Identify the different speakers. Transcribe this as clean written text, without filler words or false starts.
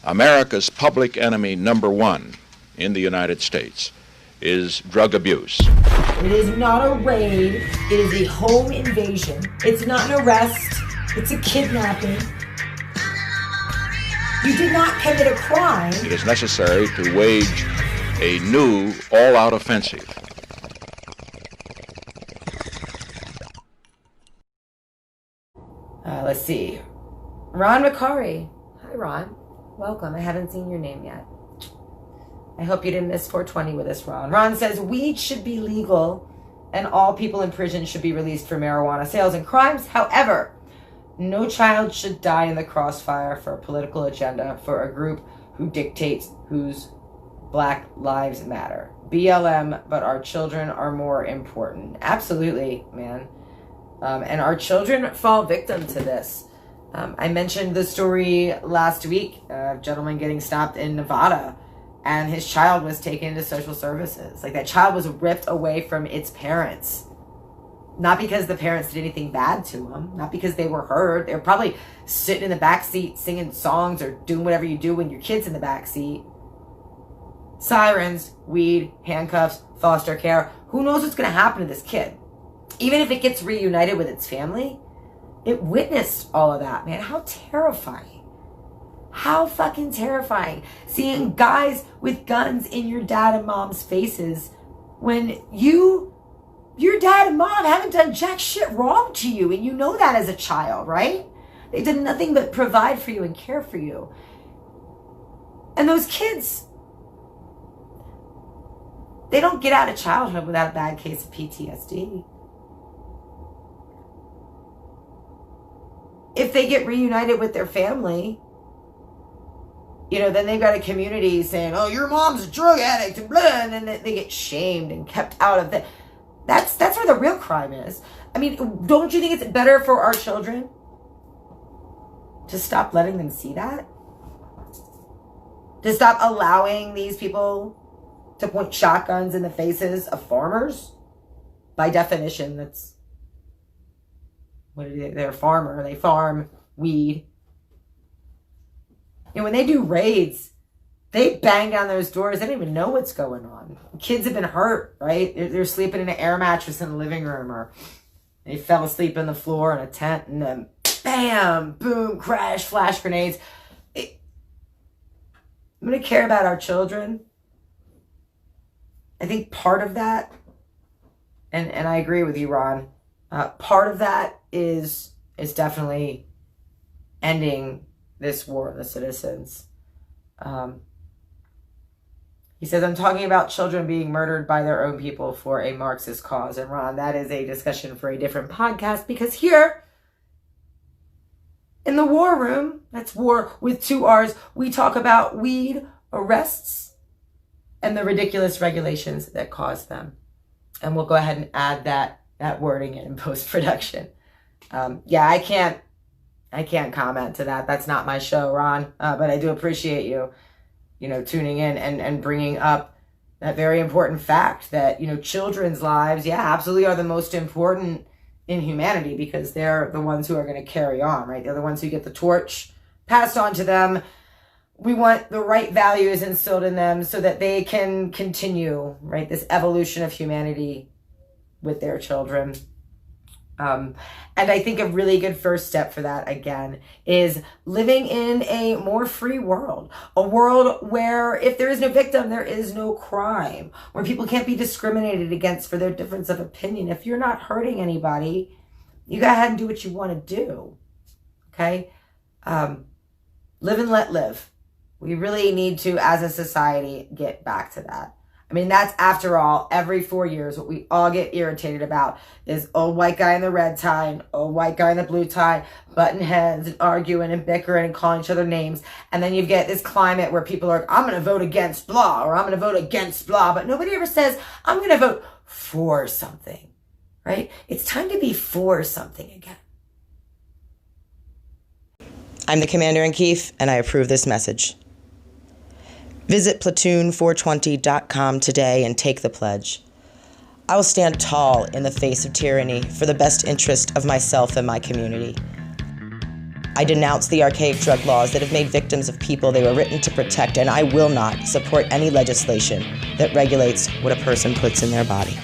Speaker 1: America's public enemy number one in the United States is drug abuse.
Speaker 2: It is not a raid. It is a home invasion. It's not an arrest. It's a kidnapping. You did not commit a crime.
Speaker 1: It is necessary to wage a new all-out offensive.
Speaker 2: Let's see. Ron Macari. Hi, Ron. Welcome. I haven't seen your name yet. I hope you didn't miss 420 with us, Ron. Ron says, weed should be legal and all people in prison should be released for marijuana sales and crimes. However, no child should die in the crossfire for a political agenda for a group who dictates whose Black Lives Matter. BLM, but our children are more important. Absolutely, man. And our children fall victim to this. I mentioned the story last week, a gentleman getting stopped in Nevada, and his child was taken into social services. Like, that child was ripped away from its parents. Not because the parents did anything bad to them, not because they were hurt. They were probably sitting in the back seat singing songs or doing whatever you do when your kid's in the back seat. Sirens, weed, handcuffs, foster care. Who knows what's going to happen to this kid? Even if it gets reunited with its family, it witnessed all of that, man. How terrifying. How fucking terrifying. Seeing guys with guns in your dad and mom's faces when your dad and mom haven't done jack shit wrong to you, and you know that as a child, right? They've done nothing but provide for you and care for you. And those kids, they don't get out of childhood without a bad case of PTSD. If they get reunited with their family, then they've got a community saying, oh, your mom's a drug addict, and blah, and then they get shamed and kept out of the... That's where the real crime is. I mean, don't you think it's better for our children to stop letting them see that? To stop allowing these people to point shotguns in the faces of farmers? By definition, that's... They're a farmer. They farm weed. When they do raids, they bang down those doors. They don't even know what's going on. Kids have been hurt, right? They're sleeping in an air mattress in the living room, or they fell asleep on the floor in a tent, and then bam, boom, crash, flash grenades. I'm going to care about our children. I think part of that, and I agree with you, Ron, part of that is definitely ending this war of the citizens. He says, I'm talking about children being murdered by their own people for a Marxist cause. And Ron, that is a discussion for a different podcast, because here in the war room, that's war with 2 R's, we talk about weed arrests and the ridiculous regulations that cause them. And we'll go ahead and add that wording in post-production. I can't comment to that. That's not my show, Ron. But I do appreciate you tuning in and bringing up that very important fact that, children's lives, absolutely are the most important in humanity, because they're the ones who are going to carry on, right? They're the ones who get the torch passed on to them. We want the right values instilled in them so that they can continue, right, this evolution of humanity with their children. And I think a really good first step for that, again, is living in a more free world. A world where if there is no victim, there is no crime. Where people can't be discriminated against for their difference of opinion. If you're not hurting anybody, you go ahead and do what you want to do. Okay? Live and let live. We really need to, as a society, get back to that. I mean, that's, after all, every 4 years, what we all get irritated about is old white guy in the red tie and old white guy in the blue tie, butting heads and arguing and bickering and calling each other names. And then you get this climate where people are like, I'm going to vote against blah, or I'm going to vote against blah. But nobody ever says, I'm going to vote for something, right? It's time to be for something again.
Speaker 3: I'm the Commander-in-Chief, and I approve this message. Visit platoon420.com today and take the pledge. I will stand tall in the face of tyranny for the best interest of myself and my community. I denounce the archaic drug laws that have made victims of people they were written to protect, and I will not support any legislation that regulates what a person puts in their body.